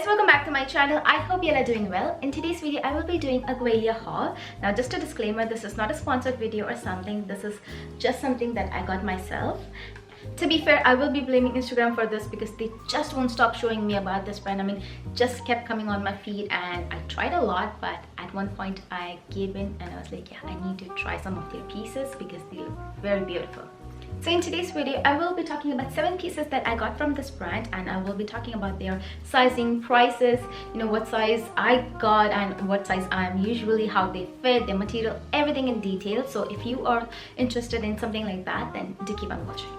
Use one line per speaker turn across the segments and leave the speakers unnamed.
guys, welcome back to my channel. I hope you all are doing well. In today's video I will be doing a Goelia haul. Now just a disclaimer, this is not a sponsored video or something. This is just something that I got myself. To be fair, I will be blaming Instagram for this because they just won't stop showing me about this brand. I mean, just kept coming on my feed and I tried a lot, but at one point I gave in and I was like, yeah, I need to try some of their pieces because they look very beautiful. So in today's video, I will be talking about 7 pieces that I got from this brand, and I will be talking about their sizing, prices, what size I got and what size I am usually, how they fit, their material, everything in detail. So if you are interested in something like that, then do keep on watching.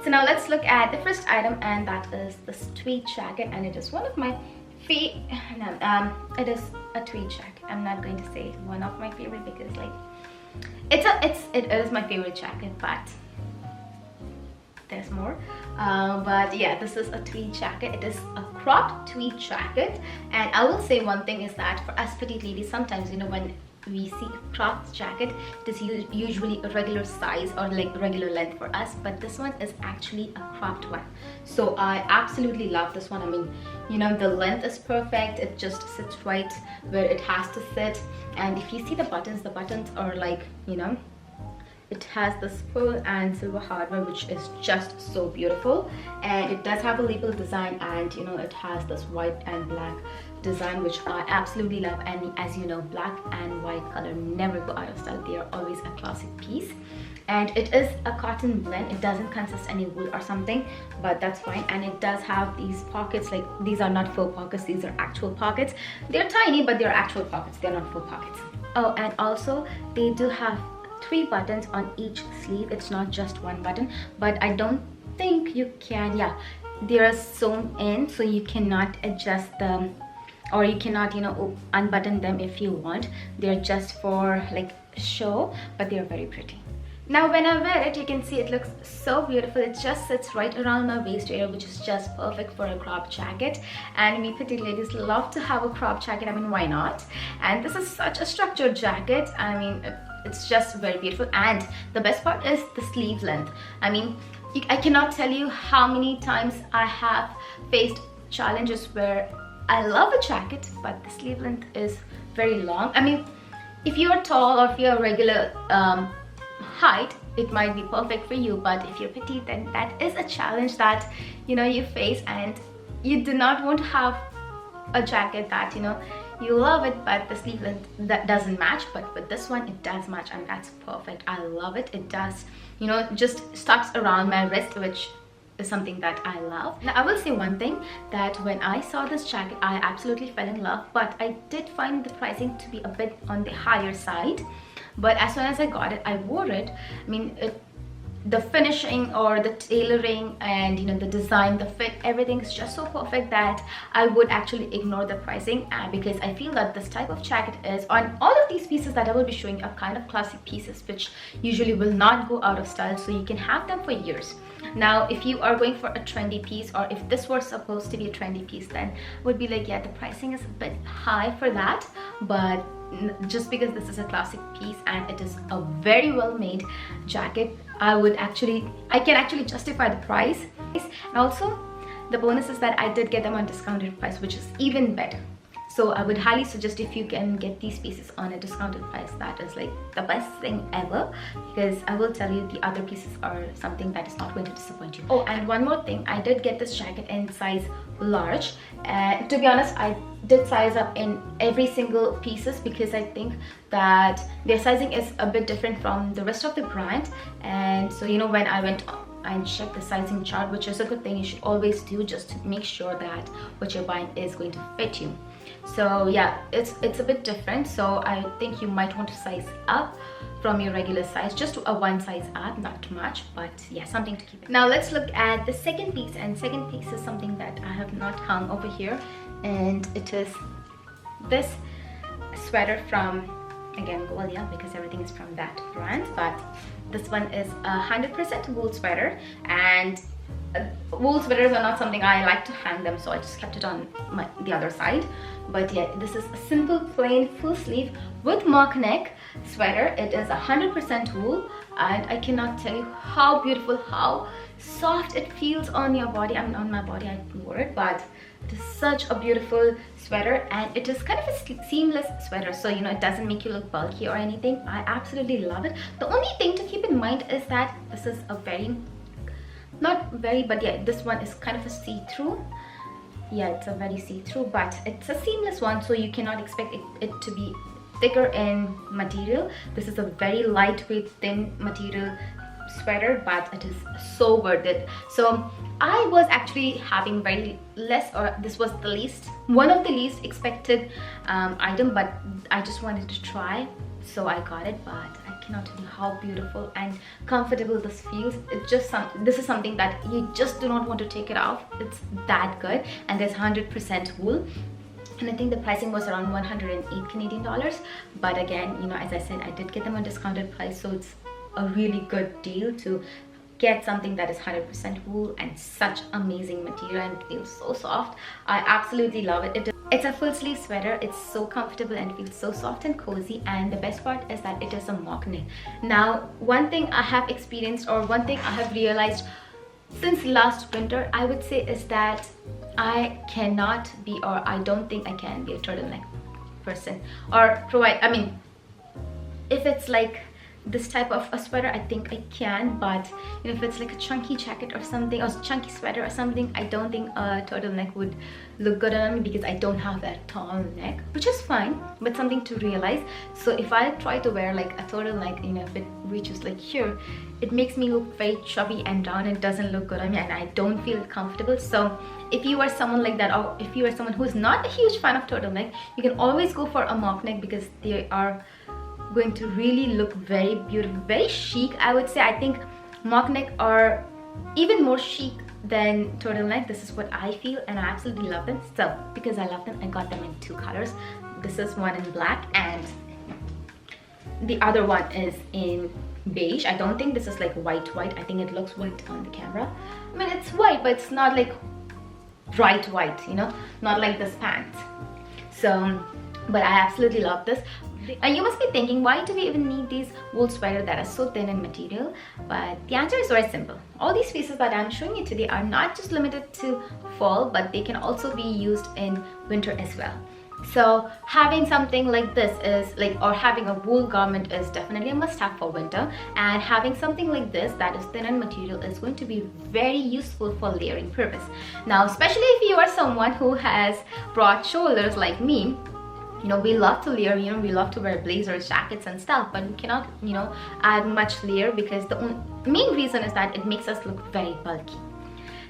So now let's look at the first item, and that is this tweed jacket, and it is one of my it is a tweed jacket. I'm not going to say one of my favorite because like it is my favorite jacket, but there's more. But yeah, this is a tweed jacket. It is a cropped tweed jacket, and I will say one thing is that for us petite ladies, sometimes when we see a cropped jacket, it is usually a regular size or like regular length for us, but this one is actually a cropped one. So I absolutely love this one. I mean, the length is perfect. It just sits right where it has to sit, and if you see the buttons are like, it has this pearl and silver hardware, which is just so beautiful, and it does have a label design, and it has this white and black design, which I absolutely love. And as you know, black and white color never go out of style. They are always a classic piece, and it is a cotton blend. It doesn't consist any wool or something, but that's fine. And it does have these pockets. Like, these are not faux pockets, these are actual pockets. They're tiny, but they're actual pockets, they're not faux pockets. Oh, and also they do have 3 buttons on each sleeve. It's not just one button, but I don't think you can, yeah, they are sewn in, so you cannot adjust them, or you cannot unbutton them if you want. They're just for like show, but they're very pretty. Now when I wear it, you can see it looks so beautiful. It just sits right around my waist area, which is just perfect for a crop jacket, and we petite ladies love to have a crop jacket. I mean, why not? And this is such a structured jacket. I mean, it's just very beautiful, and the best part is the sleeve length. I mean, I cannot tell you how many times I have faced challenges where I love a jacket, but the sleeve length is very long. I mean, if you're tall or if you're regular height, it might be perfect for you, but if you're petite, then that is a challenge that you face, and you do not want to have a jacket that you love it, but the sleeve length that doesn't match. But with this one, it does match, and that's perfect. I love it. It does just starts around my wrist, which is something that I love. Now I will say one thing, that when I saw this jacket, I absolutely fell in love, but I did find the pricing to be a bit on the higher side. But as soon as I got it, I wore it. I mean, the finishing or the tailoring and the design, the fit, everything is just so perfect that I would actually ignore the pricing, because I feel that this type of jacket is, on all of these pieces that I will be showing, are kind of classic pieces which usually will not go out of style, so you can have them for years. Now if you are going for a trendy piece, or if this was supposed to be a trendy piece, then would be like, yeah, the pricing is a bit high for that. But just because this is a classic piece and it is a very well made jacket, I can actually justify the price. And also the bonus is that I did get them on discounted price, which is even better. So I would highly suggest, if you can get these pieces on a discounted price, that is like the best thing ever, because I will tell you, the other pieces are something that is not going to disappoint you. Oh, and one more thing, I did get this jacket in size large, and to be honest, I did size up in every single pieces, because I think that their sizing is a bit different from the rest of the brand. And so when I went and checked the sizing chart, which is a good thing, you should always do, just to make sure that what you're buying is going to fit you. So yeah, it's a bit different, so I think you might want to size up from your regular size, just to a 1 size up, not too much, but yeah, something to keep in. Now let's look at the second piece, and second piece is something that I have not hung over here, and it is this sweater from, again, Goelia, because everything is from that brand. But this one is a 100% wool sweater, and wool sweaters are not something I like to hang them, so I just kept it on the other side. But yeah, this is a simple plain full sleeve with mock neck sweater. It is 100% wool, and I cannot tell you how beautiful, how soft it feels on your body. I mean, on my body I wore it, but It is such a beautiful sweater, and it is kind of a seamless sweater, so you know it doesn't make you look bulky or anything. I absolutely love it. The only thing to keep in mind is that this is a very, not very, but yeah, this one is kind of a see-through. Yeah, it's a very see-through, but it's a seamless one, so you cannot expect it to be thicker in material. This is a very lightweight, thin material sweater, but it is so worth it. So I was actually having very less, or this was the least, one of the least expected item, but I just wanted to try, so I got it. But I cannot tell you how beautiful and comfortable this feels. It's just this is something that you just do not want to take it off. It's that good, and there's 100% wool. And I think the pricing was around 108 Canadian dollars, but again, you know, as I said, I did get them on discounted price, so it's a really good deal to get something that is 100% wool and such amazing material, and it feels so soft. I absolutely love it. It's a full sleeve sweater. It's so comfortable and feels so soft and cozy, and the best part is that it is a mock neck. Now, one thing I have experienced, or one thing I have realized since last winter, I would say, is that I cannot be, or I don't think I can be, a turtleneck person, or provide, I mean, if it's like this type of a sweater, I think I can, but you know, if it's like a chunky jacket or something, or chunky sweater or something, I don't think a turtleneck would look good on me, because I don't have that tall neck, which is fine, but something to realize. So if I try to wear like a turtleneck, you know, if it reaches like here, it makes me look very chubby and down, and doesn't look good on me, and I don't feel comfortable. So if you are someone like that, or if you are someone who's not a huge fan of turtleneck, you can always go for a mock neck, because they are going to really look very beautiful, very chic, I would say. I think mock neck are even more chic than turtleneck. This is what I feel, and I absolutely love them. So because I love them, I got them in 2 colors. This is one in black, and the other one is in beige. I don't think this is like white. I think it looks white on the camera. I mean, it's white, but it's not like bright white, you know, not like this pant. So, but I absolutely love this. And you must be thinking, why do we even need these wool sweaters that are so thin in material? But the answer is very simple. All these pieces that I'm showing you today are not just limited to fall, but they can also be used in winter as well. So having something like this is like, or having a wool garment is definitely a must-have for winter, and having something like this that is thin in material is going to be very useful for layering purpose. Now, especially if you are someone who has broad shoulders like me, you know, we love to layer, you know, we love to wear blazers, jackets and stuff, but we cannot, you know, add much layer, because the main reason is that it makes us look very bulky.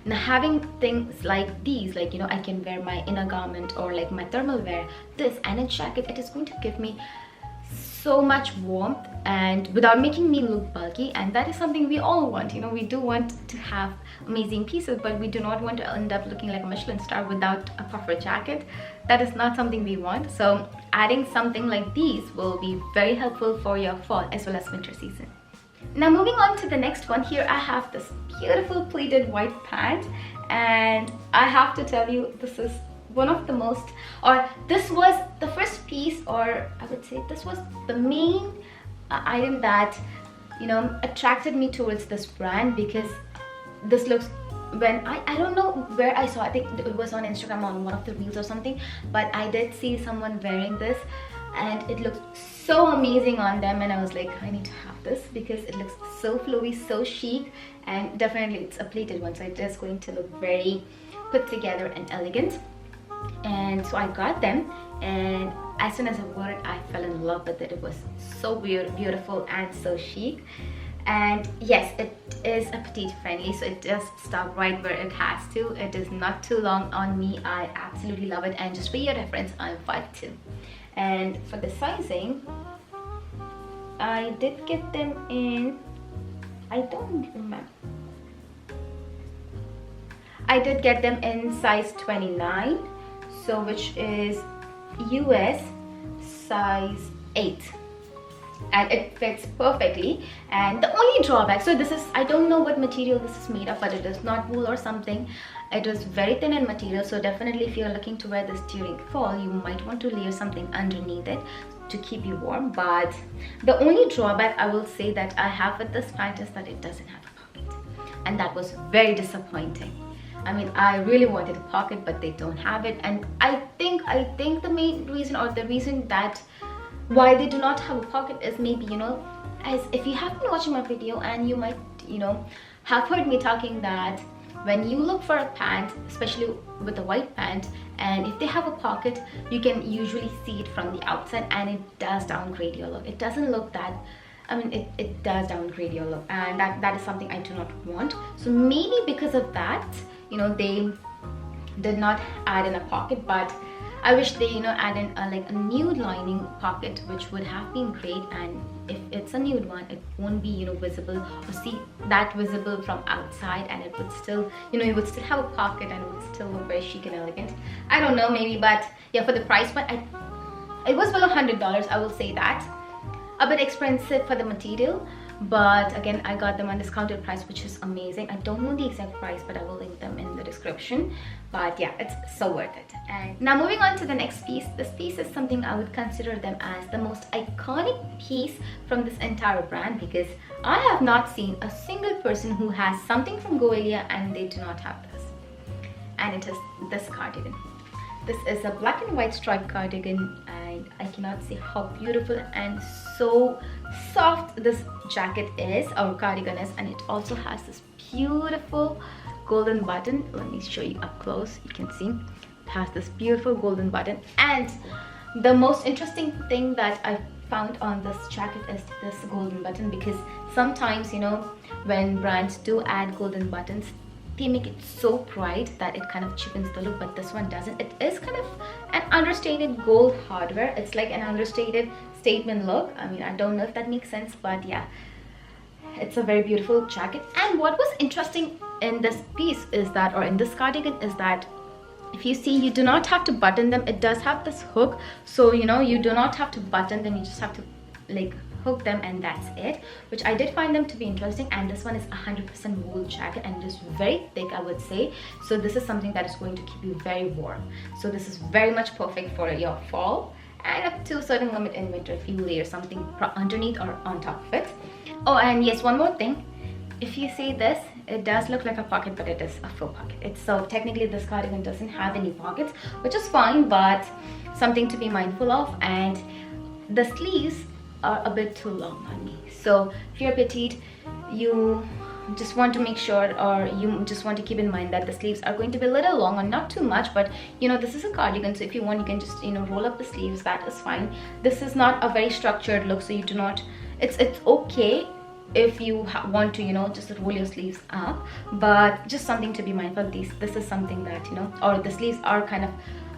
Now, having things like these, like, you know, I can wear my inner garment or like my thermal wear, this and a jacket, it is going to give me so much warmth and without making me look bulky, and that is something we all want. You know, we do want to have amazing pieces, but we do not want to end up looking like a Michelin star without a puffer jacket. That is not something we want. So adding something like these will be very helpful for your fall as well as winter season. Now, moving on to the next one, here I have this beautiful pleated white pant, and I have to tell you, this is one of the most, or this was the first piece, or I would say this was the main item that, you know, attracted me towards this brand, because this looks, when I don't know where I saw, I think it was on Instagram on one of the reels or something, but I did see someone wearing this and it looked so amazing on them, and I was like, I need to have this because it looks so flowy, so chic, and definitely it's a pleated one, so it is going to look very put together and elegant. And so I got them, and as soon as I wore it, I fell in love with it. It was so beautiful and so chic. And yes, it is a petite friendly, so it does stop right where it has to. It is not too long on me. I absolutely love it. And just for your reference, I'm 5'2". And for the sizing, I did get them in, I don't remember, I did get them in size 29, so which is US size 8, and it fits perfectly. And the only drawback, so this is, I don't know what material this is made of, but it is not wool or something. It is very thin in material, so definitely if you're looking to wear this during fall, you might want to layer something underneath it to keep you warm. But the only drawback I will say that I have with this pant is that it doesn't have a pocket, and that was very disappointing. I mean, I really wanted a pocket, but they don't have it. And I think the main reason, or the reason that why they do not have a pocket, is maybe, you know, as if you have been watching my video, and you might, you know, have heard me talking that when you look for a pant, especially with a white pant, and if they have a pocket, you can usually see it from the outside, and it does downgrade your look. It doesn't look that, I mean, it does downgrade your look, and that is something I do not want. So maybe because of that, you know, they did not add in a pocket. But I wish they, you know, add in like a nude lining pocket, which would have been great. And if it's a nude one, it won't be, you know, visible, or see that visible from outside, and it would still, you know, you would still have a pocket, and it would still look very chic and elegant. I don't know, maybe. But yeah, for the price point, it was below $100, I will say that. A bit expensive for the material, but again, I got them on discounted price, which is amazing. I don't know the exact price, but I will link them in the description. But yeah, it's so worth it. And now moving on to the next piece. This piece is something I would consider them as the most iconic piece from this entire brand, because I have not seen a single person who has something from Goelia and they do not have this. And it is this cardigan. This is a black and white striped cardigan, and I cannot say how beautiful and so soft this jacket is, or cardigan is. And it also has this beautiful golden button. Let me show you up close. You can see it has this beautiful golden button. And the most interesting thing that I found on this jacket is this golden button, because sometimes, you know, when brands do add golden buttons, they make it so bright that it kind of cheapens the look, but this one doesn't. It is kind of an understated gold hardware. It's like an understated statement look. I mean, I don't know if that makes sense, but yeah, it's a very beautiful jacket. And what was interesting in this piece is that, or in this cardigan, is that if you see, you do not have to button them. It does have this hook, so you know, you do not have to button them. You just have to like hook them, and that's it, which I did find them to be interesting. And this one is 100% wool jacket, and it is very thick, I would say. So this is something that is going to keep you very warm. So this is very much perfect for your fall, and up to a certain limit in winter if you layer something underneath or on top of it. Oh, and yes, one more thing. If you see this, it does look like a pocket, but it is a faux pocket. It's so technically this cardigan doesn't have any pockets, which is fine, but something to be mindful of. And the sleeves are a bit too long on me. So if you're petite, you just want to make sure, or you just want to keep in mind that the sleeves are going to be a little long, or not too much. But you know, this is a cardigan, so if you want, you can just, you know, roll up the sleeves. That is fine. This is not a very structured look, so you do not, it's okay if you want to, you know, just roll your sleeves up, but just something to be mindful. This is something that, you know, or the sleeves are kind of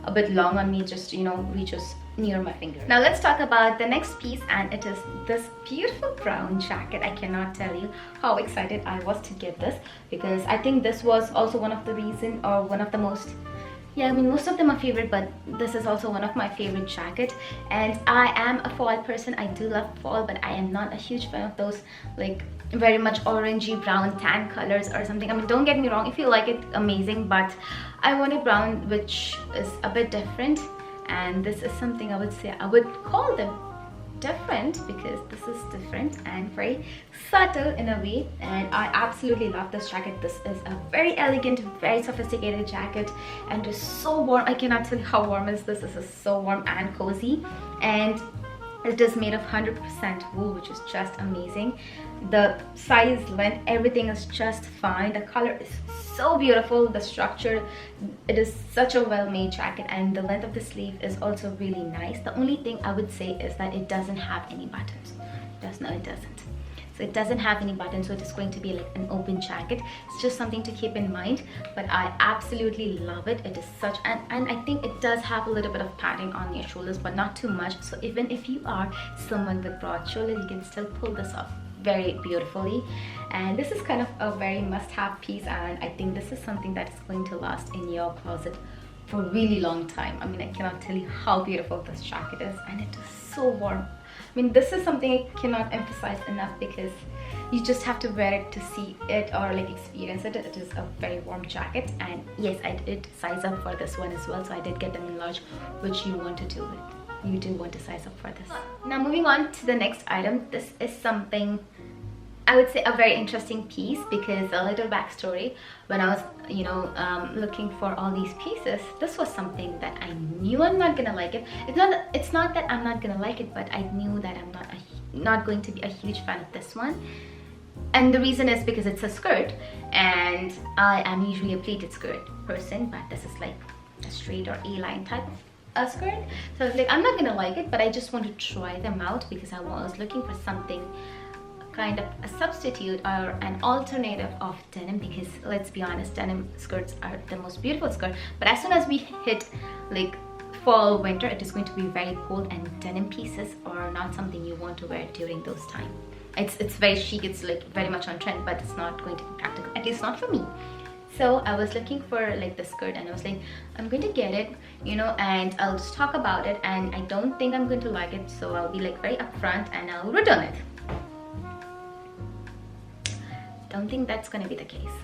a bit long on me, just, you know, reaches near my finger. Now let's talk about the next piece, and it is this beautiful brown jacket. I cannot tell you how excited I was to get this, because I think this was also one of the reason, or one of the most, yeah, I mean, most of them are favorite, but this is also one of my favorite jacket. And I am a fall person. I do love fall, but I am not a huge fan of those like very much orangey brown tan colors or something. I mean, don't get me wrong, if you like it, amazing, but I want a brown which is a bit different. And this is something I would say I would call them different, because this is different and very subtle in a way. And I absolutely love this jacket. This is a very elegant, very sophisticated jacket, and it is so warm. I cannot tell you how warm is this. This is so warm and cozy, and it is made of 100% wool, which is just amazing. The size, length, everything is just fine. The color is so beautiful. The structure, it is such a well-made jacket, and the length of the sleeve is also really nice. The only thing I would say is that it doesn't have any buttons. No, it doesn't. So it doesn't have any buttons, so it is going to be like an open jacket. It's just something to keep in mind, but I absolutely love it. It is such, and I think it does have a little bit of padding on your shoulders, but not too much. So even if you are someone with broad shoulders, you can still pull this off very beautifully. And this is kind of a very must-have piece, and I think this is something that is going to last in your closet for a really long time. I mean, I cannot tell you how beautiful this jacket is, and it is so warm. I mean, this is something I cannot emphasize enough, because you just have to wear it to see it or like experience it. It is a very warm jacket, and yes, I did size up for this one as well, so I did get them in large, which you want to do it. You do want to size up for this. Now moving on to the next item. This is something I would say a very interesting piece, because a little backstory, when I was looking for all these pieces, this was something that I knew I'm not gonna like it. It's not that I'm not gonna like it, but I knew that I'm not going to be a huge fan of this one. And the reason is because it's a skirt, and I am usually a pleated skirt person, but this is like a straight or A-line type of a skirt. So I was like, I'm not gonna like it, but I just want to try them out, because I was looking for something kind of a substitute or an alternative of denim, because let's be honest, denim skirts are the most beautiful skirt, but as soon as we hit like fall, winter, it is going to be very cold, and denim pieces are not something you want to wear during those times. It's very chic, it's like very much on trend, but it's not going to be practical, at least not for me. So I was looking for like the skirt, and I was like, I'm going to get it, and I'll just talk about it, and I don't think I'm going to like it, so I'll be like very upfront and I'll return it. Don't think that's going to be the case,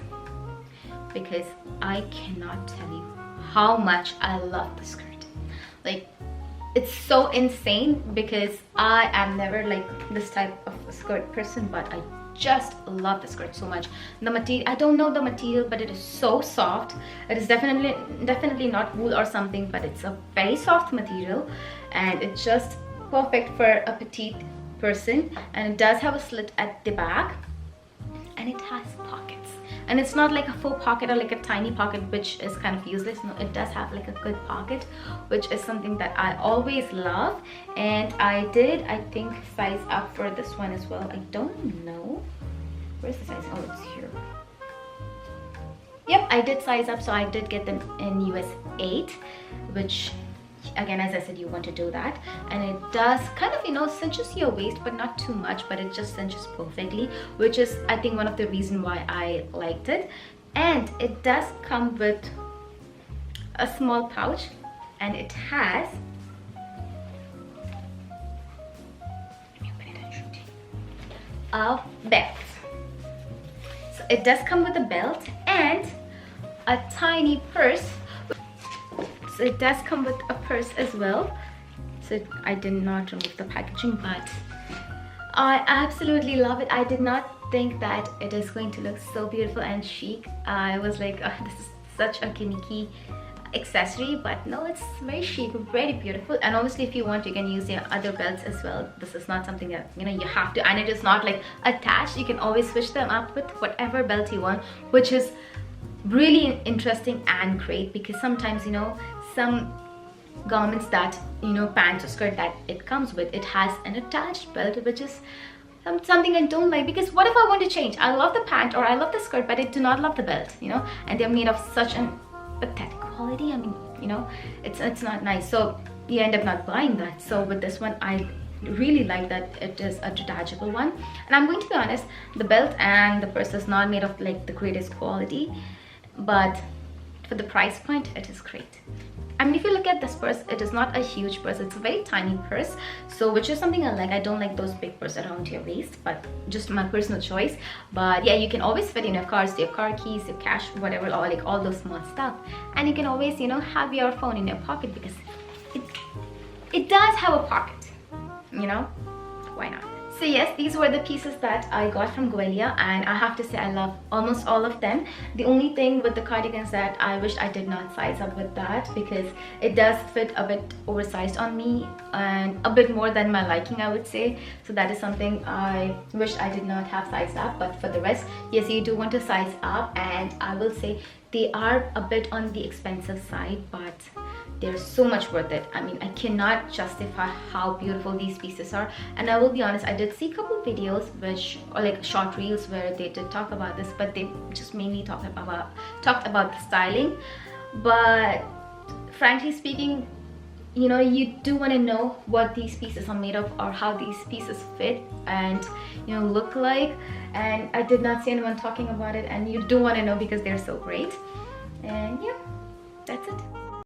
because I cannot tell you how much I love the skirt. Like, it's so insane, because I am never like this type of skirt person, but I just love the skirt so much. The material, I don't know the material, but it is so soft. It is definitely not wool or something, but it's a very soft material, and it's just perfect for a petite person. And it does have a slit at the back, and it has pockets, and it's not like a full pocket or like a tiny pocket, which is kind of useless. No, it does have like a good pocket, which is something that I always love. And I did, I think, size up for this one as well. I don't know, where's the size? Oh, it's here. Yep, I did size up, so I did get them in US 8, which again, as I said, you want to do that. And it does kind of cinches your waist, but not too much, but it just cinches perfectly, which is, I think, one of the reasons why I liked it. And it does come with a small pouch, and it has a belt. So it does come with a belt and a tiny purse. So it does come with a purse as well. So I did not remove the packaging, but I absolutely love it. I did not think that it is going to look so beautiful and chic. I was like, oh, this is such a gimmicky accessory, but no, it's very chic, very beautiful. And obviously, if you want, you can use your other belts as well. This is not something that you have to, and it is not like attached. You can always switch them up with whatever belt you want, which is really interesting and great, because sometimes some garments that pants or skirt that it comes with, it has an attached belt, which is something I don't like. Because what if I want to change? I love the pant or I love the skirt, but I do not love the belt, and they're made of such an pathetic quality. I mean, it's not nice, so you end up not buying that. So with this one, I really like that it is a detachable one. And I'm going to be honest, the belt and the purse is not made of like the greatest quality, but for the price point, it is great. I mean, if you look at this purse, it is not a huge purse, it's a very tiny purse, so which is something I like. I don't like those big purses around your waist, but just my personal choice. But yeah, you can always fit in your cars, your car keys, your cash, whatever, or like all those small stuff. And you can always have your phone in your pocket, because it does have a pocket, why not? So yes, these were the pieces that I got from Goelia, and I have to say I love almost all of them. The only thing with the cardigans that I wish I did not size up with that, because it does fit a bit oversized on me and a bit more than my liking, I would say. So that is something I wish I did not have sized up. But for the rest, yes, you do want to size up, and I will say they are a bit on the expensive side, but they're so much worth it. I mean, I cannot justify how beautiful these pieces are. And I will be honest, I did see a couple videos or like short reels where they did talk about this, but they just mainly talked about the styling. But frankly speaking, you do want to know what these pieces are made of, or how these pieces fit and look like. And I did not see anyone talking about it, and you do want to know, because they're so great. And yeah, that's it.